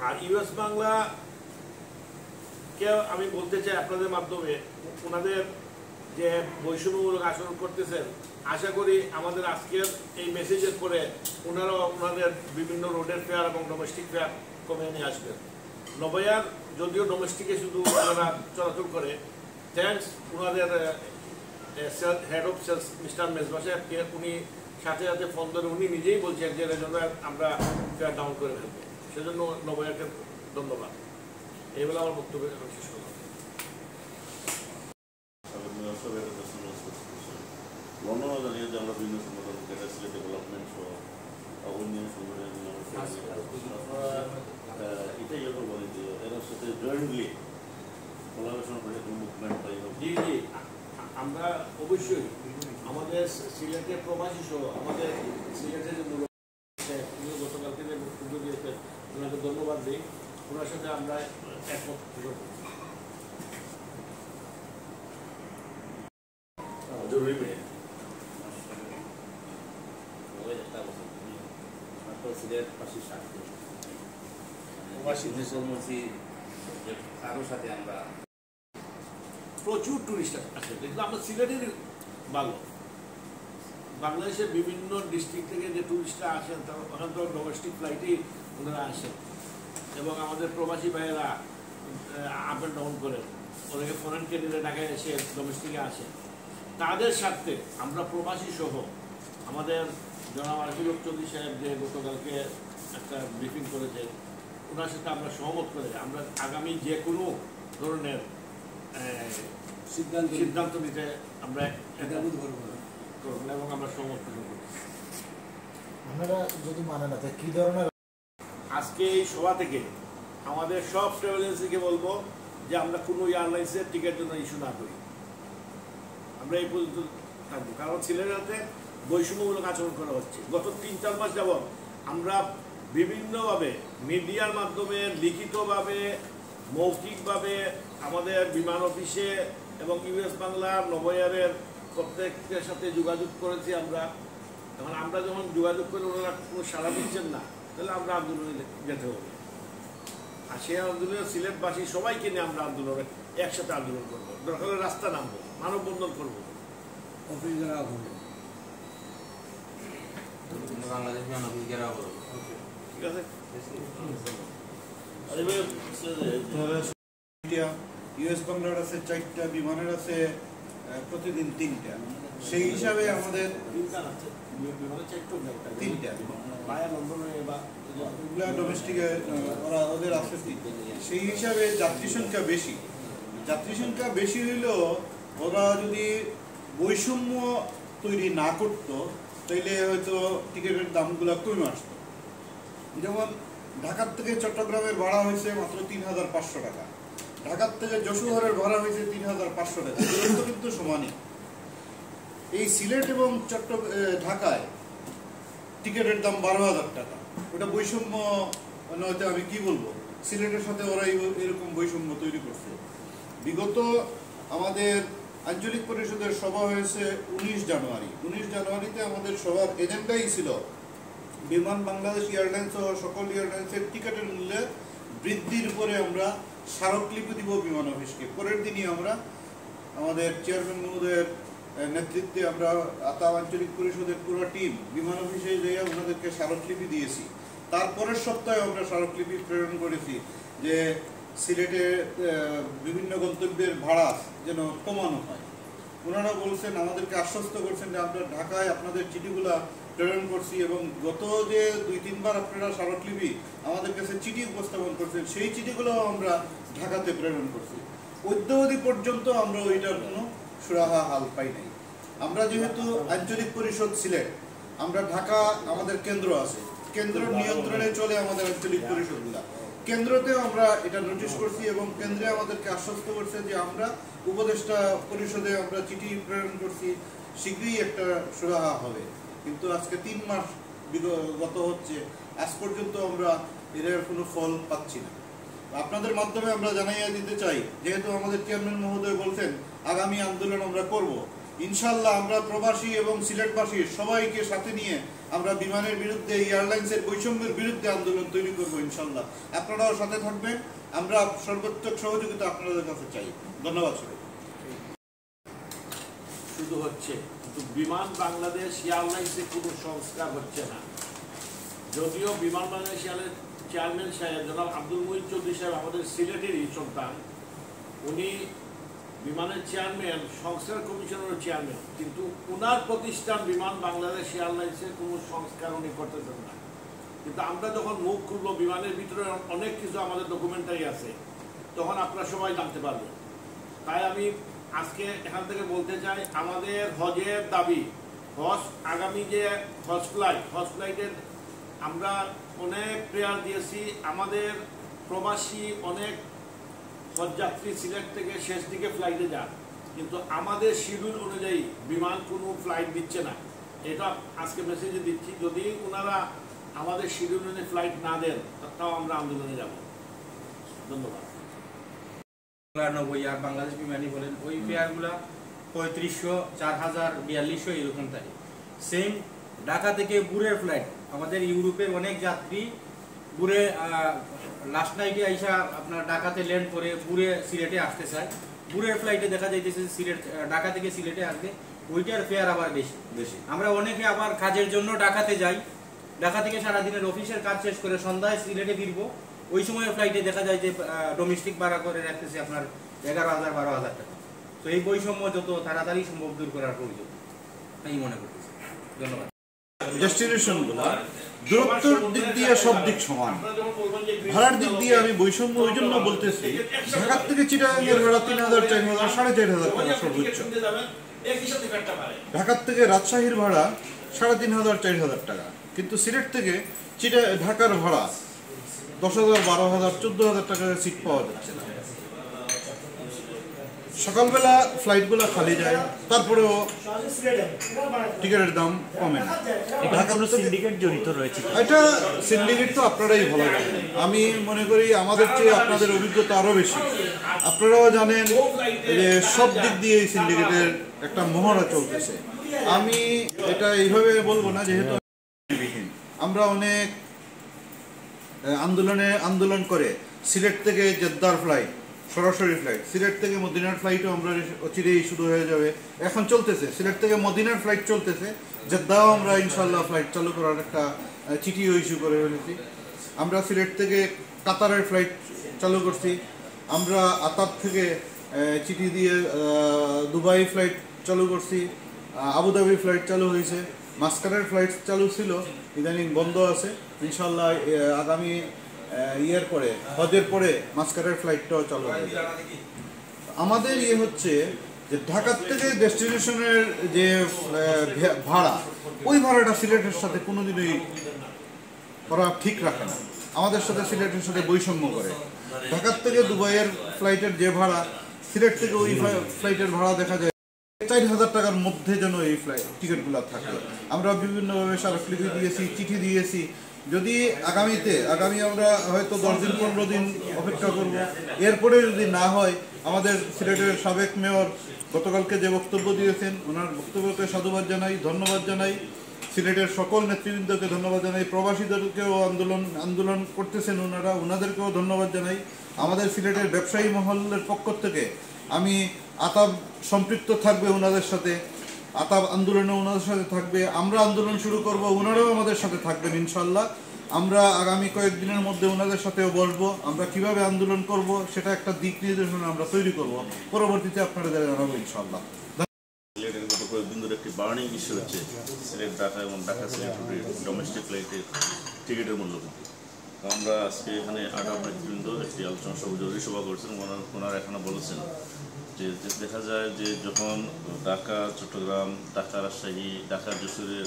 আর US Bangla কে আমি বলতে চাই আপনাদের মাধ্যমে, ওনাদের যে বৈষম্যমূলক আচরণ করতেছেন, আশা করি আমাদের আজকের এই মেসেজের পরে ওনারাও ওনাদের বিভিন্ন রোডের ফেয়ার এবং ডোমেস্টিক ফেয়ার কমে নিয়ে আসবেন। নবয়ার যদিও ডোমেস্টিকে শুধু ওনারা চলাচল করে, থ্যাঙ্কস ওনাদের head of sales mister Mezba সাহেবকে, উনি সাথে সাথে ফোন ধরে উনি নিজেই বলছেন যে জন্য আমরা ফেয়ার ডাউন করে ফেলবো, সেজন্য নবয়াকে ধন্যবাদ। এইবেলা আমার বক্তব্য শেষ করলাম। বর্ণনা জানিয়ে যে আমরা বিভিন্ন সংগঠন ক্যাটাসি ডেভেলপমেন্ট সহ অন্যান্য সংগঠন এটাই আমরা বলি যে এর সাথে জয়েন্টলি কোলাবোরেশন করে মুভমেন্ট পাই। জি জি, আমরা অবশ্যই আমাদের সিলেটের প্রবাসী সহ আমাদের সিলেটের যে মূল গতকালকে যে বক্তব্য দিয়েছেন ওনাকে ধন্যবাদ দিই, ওনার সাথে আমরা একমত জরুরি মেয়ে প্রচুর টুরিস্ট আসে, কিন্তু আমরা সিলেটের ভালো। বাংলাদেশের বিভিন্ন ডিস্ট্রিক্ট থেকে যে টুরিস্টরা আসেন ওখান তো ডোমেস্টিক ফ্লাইটেই ওনারা আসেন, এবং আমাদের প্রবাসী ভাইয়েরা আপ অ্যান্ড ডাউন করেন, ওদেরকে ফরেন ক্যারিয়ারে ঢাকায় এসে ডোমেস্টিকে আসেন। তাদের সাথে আমরা প্রবাসী সহ আমাদের জনাব আশিফুল চৌধুরী সাহেব যে গতকালকে একটা ব্রিফিং করেছেন, ওনার সাথে আমরা সহমত করে আমরা আগামী যে কোনো ধরনের সিদ্ধান্ত নিতে আমরা এবং আমরা সহমত পোষণ করি। আপনারা যদি মানে না কি ধরনের আজকে এই সভা থেকে আমাদের সব ট্রাভেল এজেন্সিকে বলবো যে আমরা কোনো এয়ারলাইন্সের টিকিট জন্য ইস্যু না করি, আমরা এই পর্যন্ত থাকবো। কারণ সিলেটে বৈষম্যমূলক আচরণ করা হচ্ছে। গত 3-4 মাস যাবৎ আমরা বিভিন্নভাবে মিডিয়ার মাধ্যমে, লিখিতভাবে, মৌখিকভাবে আমাদের বিমান অফিসে এবং ইউএস বাংলা নবয়ারের প্রত্যেকের সাথে যোগাযোগ করেছি আমরা। এখন আমরা যখন যোগাযোগ করে ওনারা কোনো সাড়া দিচ্ছেন না, তাহলে আমরা আন্দোলনে যেতে হবে। আর সেই আন্দোলনে সিলেটবাসী সবাইকে নিয়ে আমরা আন্দোলনে একসাথে আন্দোলন করবো, দরকার হলে রাস্তা নামবো, মানববন্ধন করবো, অফিস ঘেরাও করবো, বাংলাদেশ অফিস ঘেরাও করবো। ঠিক আছে, ইউএস বাংলার আছে 4টা, বিমানের আছে প্রতিদিন 3টা। সেই হিসাবে আমাদের 3টা ডোমেস্টিকে ওদের আছে 3টা। সেই হিসাবে যাত্রী সংখ্যা বেশি হইলেও ওরা যদি বৈষম্য তৈরি না করতো তাইলে হয়তো টিকিটের দামগুলো কমে আসতো। যেমন ঢাকার থেকে চট্টগ্রামের ভাড়া হয়েছে মাত্র 3,500 টাকা, ঢাকার থেকে যশোহরের ভাড়া হয়েছে 3,500 টাকা, দূরত্ব কিন্তু সমানই। এই সিলেট এবং ঢাকায় টিকিটের দাম 12,000 টাকা। ওটা বৈষম্য নয়তো আমি কি বলবো, সিলেটের সাথে ওরা এরকম বৈষম্য তৈরি করছে। বিগত আমাদের আঞ্চলিক পরিষদের সভা হয়েছে 19 জানুয়ারি। 19 জানুয়ারিতে আমাদের সবার এজেন্ডাই ছিল বিমান বাংলাদেশ এয়ারলাইন্স সহ সকল এয়ারলাইন্সের টিকিটের মূল্যে বৃদ্ধির উপরে আমরা স্মারকলিপি দিব বিমান অফিসকে। পরের দিনই আমরা আমাদের চেয়ারম্যান মহোদয়ের নেতৃত্বে আমরা আতাব আঞ্চলিক পরিষদের পুরো টিম বিমান অফিসে যেয়ে ওনাদেরকে স্মারকলিপি দিয়েছি। তারপরের সপ্তাহে আমরা স্মারকলিপি প্রেরণ করেছি যে সিলেটে বিভিন্ন গন্তব্যের ভাড়া যেন কমানো হয়। ওনারা বলছেন, আমাদেরকে আশ্বস্ত করছেন যে আমরা ঢাকায় আপনাদের চিঠিগুলা প্রেরণ করছি, এবং গত যে 2-3 বার আপনারা স্মারকলিপি আমাদের কাছে চিঠি উপস্থাপন করছেন, সেই চিঠিগুলো আমরা ঢাকাতে প্রেরণ করছি। অদ্যাবধি পর্যন্ত আমরা ওইটার কোনো সুরাহা হাল পাই নাই। আমরা যেহেতু আঞ্চলিক পরিষদ সিলেট, আমরা ঢাকা আমাদের কেন্দ্র আছে, কেন্দ্র নিয়ন্ত্রণে চলে আমাদের আঞ্চলিক পরিষদগুলা। কেন্দ্রতেও আমরা এটা নোটিশ করছি এবং কেন্দ্রে আমাদেরকে আশ্বস্ত করছে যে আমরা উপদেষ্টা পরিষদে আমরা চিঠি প্রেরণ করছি, শীঘ্রই একটা সুরাহা হবে। কিন্তু আজকে 3 মাস গত হচ্ছে, আজ পর্যন্ত আমরা এর কোনো ফল পাচ্ছি না। আপনাদের মাধ্যমে আমরা জানাইয়া দিতে চাই, যেহেতু আমাদের চেয়ারম্যান মহোদয় বলছেন আগামী আন্দোলন আমরা করব, ইনশাল্লাহ আমরা প্রবাসী এবং সিলেটবাসী সবাইকে সাথে নিয়ে আমরা বিমানের বিরুদ্ধে, এয়ারলাইন্সের বৈষম্যের বিরুদ্ধে আন্দোলন তৈরি করবো ইনশাল্লাহ। আপনারাও সাথে থাকবেন, আমরা সর্বোচ্চ সহযোগিতা আপনাদের কাছে চাই। ধন্যবাদ সবাই। শুধু হচ্ছে কিন্তু বিমান বাংলাদেশ এয়ারলাইন্সে কোনো সংস্কার হচ্ছে না। যদিও বিমান বাংলাদেশ এয়ারলাইন্স চেয়ারম্যান সাহেব জনাব আব্দুল মুহিত চৌধুরী সাহেব আমাদের সিলেটেরই সন্তান, উনি বিমানের চেয়ারম্যান, সংস্কার কমিশনের চেয়ারম্যান, কিন্তু ওনার প্রতিষ্ঠান বিমান বাংলাদেশ এয়ারলাইন্সের কোনো সংস্কার উনি করতেছেন না। কিন্তু আমরা যখন মুখ খুলবো, বিমানের ভিতরে অনেক কিছু আমাদের ডকুমেন্টারি আছে, তখন আপনারা সবাই জানতে পারবেন। তাই আমি আজকে এখান থেকে বলতে চাই, আমাদের হজের দাবি, হজ আগামী যে হজ ফ্লাইটের আমরা অনেক প্রেয়ার দিয়েছি। আমাদের প্রবাসী অনেক হজযাত্রী সিলেট থেকে শেষ দিকে ফ্লাইটে যান, কিন্তু আমাদের শিডিউল অনুযায়ী বিমান কোনো ফ্লাইট দিচ্ছে না। এটা আজকে মেসেজে দিচ্ছি, যদি ওনারা আমাদের শিডিউল অনুযায়ী ফ্লাইট না দেন তাও আমরা আন্দোলনে যাব। ধন্যবাদ। 90 আর বাংলাদেশ বিমানই বলেন, ওই ফেয়ারগুলা 3500, 4000, 4200 এরকম থাকে। সেম ঢাকা থেকে বুরের ফ্লাইট, আমাদের ইউরোপের অনেক যাত্রী বুরে লাস্ট নাইটে আইসা আপনার ঢাকাতে ল্যান্ড করে বুরে সিলেটে আসতে চায়। বুরের ফ্লাইটে দেখা যাইতেছে সিলেট, ঢাকা থেকে সিলেটে আসবে, ওইটার ফেয়ার আবার বেশি। আমরা অনেকে আবার কাজের জন্য ঢাকাতে যাই, ঢাকা থেকে সারাদিনের অফিসের কাজ শেষ করে সন্ধ্যায় সিলেটে ফিরবো, ওই সময় ফ্লাইটে দেখা যায় যে ডোমেস্টিক ভাড়া করে রাখতেছে আপনার 11,000, 12,000 টাকা। তো এই বৈষম্য যত তাড়াতাড়ি সম্ভব দূর করার প্রয়োজন আমি মনে করতেছি। ধন্যবাদ। ডেস্টিনেশনগুলো দূরত্বের দিক দিয়ে সব দিক সমান, ভাড়ার দিক দিয়ে আমি বৈষম্য ওই জন্য বলতেছি, ঢাকার থেকে চিটাগাংয়ের ভাড়া 3,000, 4,000, 4,500 টাকা সর্বোচ্চ। ঢাকার থেকে রাজশাহীর ভাড়া 3,500, 4,000 টাকা, কিন্তু সিলেট থেকে ঢাকার ভাড়া 10,000, 12,000, 14,000 টাকার সিট পাওয়া যাচ্ছে না। সকালবেলা ফ্লাইটগুলো খালি যায়, তারপরেও টিকিটের দাম কমে না। সিন্ডিকেট জড়িত রয়েছে। এটা সিন্ডিকেট তো আপনারাই ভালো জানেন, আমি মনে করি আমাদের চেয়ে আপনাদের অভিজ্ঞতা আরও বেশি। আপনারাও জানেন যে সব দিক দিয়ে এই সিন্ডিকেটের একটা মহড়া চলতেছে। আমি এটা এইভাবে বলবো না, যেহেতু আমরা অনেক আন্দোলন করে সিলেট থেকে জেদ্দার ফ্লাইট, সরাসরি ফ্লাইট, সিলেট থেকে মদিনার ফ্লাইটও আমরা অচিরেই শুরু হয়ে যাবে, এখন চলতেছে। সিলেট থেকে মদিনার ফ্লাইট চলতেছে, জেদ্দাও আমরা ইনশাল্লাহ ফ্লাইট চালু করার একটা চিঠিও ইস্যু করে ফেলেছি। আমরা সিলেট থেকে কাতারের ফ্লাইট চালু করছি, আমরা আতাব থেকে চিঠি দিয়ে দুবাই ফ্লাইট চালু করছি, আবুধাবি ফ্লাইট চালু হয়েছে, মাস্কারের ফ্লাইট চালু ছিল, ইদানিং বন্ধ আছে। ইনশাল্লাহ আগামী ইয়ের পরে, হজের পরে মাস্কারের ফ্লাইটটাও চালু হবে। আমাদের হচ্ছে যে ঢাকার থেকে ডেস্টিনেশনের যে ভাড়া, ওই ভাড়াটা সিলেটের সাথে কোনোদিনই ওরা ঠিক রাখে না, আমাদের সাথে সিলেটের সাথে বৈষম্য করে। ঢাকার থেকে দুবাইয়ের ফ্লাইটের যে ভাড়া, সিলেট থেকে ওই ফ্লাইটের ভাড়া দেখা যায় 4,000 টাকার মধ্যে যেন এই ফ্লাইট টিকিটগুলো থাকে। আমরা বিভিন্নভাবে স্মারকলিপি দিয়েছি, চিঠি দিয়েছি। যদি আগামী আমরা হয়তো 10 দিন 15 দিন অপেক্ষা করব, এরপরে যদি না হয়, আমাদের সিলেটের সাবেক মেয়র গতকালকে যে বক্তব্য দিয়েছেন, ওনার বক্তব্যকে সাধুবাদ জানাই, ধন্যবাদ জানাই। সিলেটের সকল নেতৃবৃন্দকে ধন্যবাদ জানাই, প্রবাসীদেরকেও আন্দোলন করতেছেন ওনাদেরকেও ধন্যবাদ জানাই। আমাদের সিলেটের ব্যবসায়ী মহলের পক্ষ থেকে আমি আতাব সম্পৃক্ত থাকবে ওনাদের সাথে, আতাব আন্দোলনে ওনাদের সাথে থাকবে, আমরা আন্দোলন শুরু করব, ওনারাও আমাদের সাথে থাকবেন ইনশাল্লাহ। আমরা আগামী কয়েকদিনের মধ্যে ওনাদের সাথেও বসবো, আমরা কিভাবে আন্দোলন করব সেটা একটা দিক নির্দেশনা আমরা তৈরি করব, পরবর্তীতে আপনারা জানাবো ইনশাল্লাহ। সিলেটের গত কয়েকদিন ধরে একটি বার্নিং ইস্যু হচ্ছে সিলেট ঢাকা এবং ঢাকা সিলেট রুটের ডোমেস্টিক ফ্লাইটের টিকিটের মূল্য বৃদ্ধি। আমরা আজকে এখানে আটাপ নেতৃবৃন্দ একটি আলোচনা সভা, জরুরি সভা করছেন। ওনারা এখানে বলেছেন যে দেখা যায় যে যখন ঢাকা, চট্টগ্রাম, ঢাকা, রাজশাহী, ঢাকা, যশোরের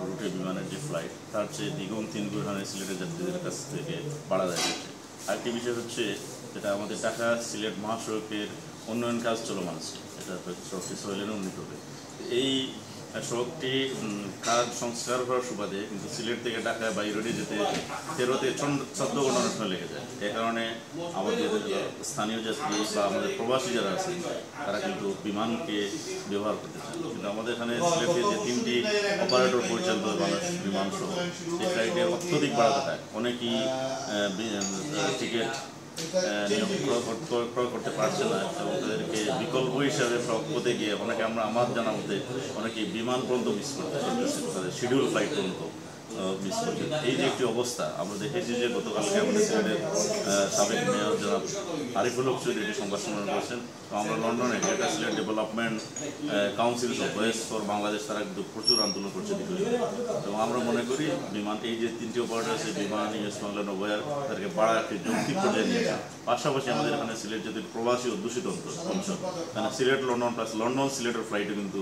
রুটে বিমানের যে ফ্লাইট, তার চেয়ে দ্বিগুণ 3 গুণ হারে সিলেটের যাত্রীদের কাছ থেকে বাড়া যায়। আরেকটি বিষয় হচ্ছে যেটা আমাদের ঢাকা সিলেট মহাসড়কের উন্নয়ন কাজ চলমান আছে, এটা 6 লেনে উন্নীত হবে। এই সড়কটি কাজ সংস্কার হওয়ার সুবাদে কিন্তু সিলেট থেকে ঢাকায় বাই রোডে যেতে 13-14 ঘন্টা অনেক সময় লেগে যায়। এ কারণে আমাদের স্থানীয় যাত্রী বা আমাদের প্রবাসী যারা আছেন তারা কিন্তু বিমানকে ব্যবহার করতে চান। কিন্তু আমাদের এখানে সিলেটে যে 3টি অপারেটর পরিচালিত বাংলাদেশ বিমান সহ এই ফ্লাইটের অত্যধিক বাড়া থাকায় অনেকেই টিকিট ক্রয় করতে পারছে না এবং তাদেরকে বিকল্প হিসাবে প্রকল্পতে গিয়ে অনেকে আমার জানা মতে অনেকে বিমান পর্যন্ত মিস করতে পারতেছে, তাদের শিডিউল ফ্লাইট পর্যন্ত মিস করছে। এই যে একটি অবস্থা আমরা দেখেছি যে গতকালকে আমাদের সিলেটের সাবেক মেয়র জনাব আরিফুল হক চৌধুরী একটি সংবাদ সম্মেলন করেছেন। তো আমরা লন্ডনে greater Sylhet development council of West for Bangladesh তারা কিন্তু প্রচুর আন্দোলন করছে এবং আমরা মনে করি বিমান এই যে 3টি অপারেটর আছে বিমান ইউএস বাংলা নভোয়ার তাদেরকে বাড়া একটি যৌক্তিক পর্যায়ে নিয়েছে। পাশাপাশি আমাদের এখানে সিলেট যদি প্রবাসী অধ্যুষিত অঞ্চল মানে সিলেট লন্ডন প্লাস লন্ডন সিলেটের ফ্লাইটে কিন্তু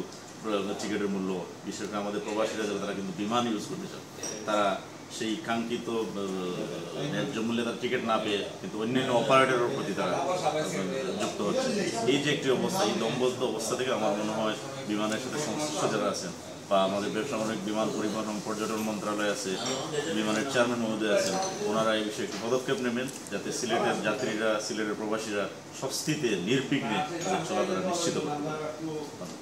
টিকিটের মূল্য বিশেষ করে আমাদের প্রবাসীরা যারা তারা কিন্তু বিমান ইউজ করতে চান, তারা সেই কাঙ্ক্ষিত ন্যায্য মূল্যে তার টিকিট না পেয়ে কিন্তু অন্যান্য অপারেটরের প্রতি তারা যুক্ত হচ্ছে। এই যে একটি অবস্থা, এই দম্বদ্ধ অবস্থা থেকে আমার মনে হয় বিমানের সাথে সংশ্লিষ্ট যারা আছেন বা আমাদের ব্যবসা বাণিজ্য বিমান পরিবহন এবং পর্যটন মন্ত্রণালয় আছে, বিমানের চেয়ারম্যান মহোদয় আছেন, ওনারা এই বিষয়ে একটি পদক্ষেপ নেবেন যাতে সিলেটের যাত্রীরা সিলেটের প্রবাসীরা স্বস্তিতে নির্বিঘ্নে চলাফেরা নিশ্চিত করতে পারে।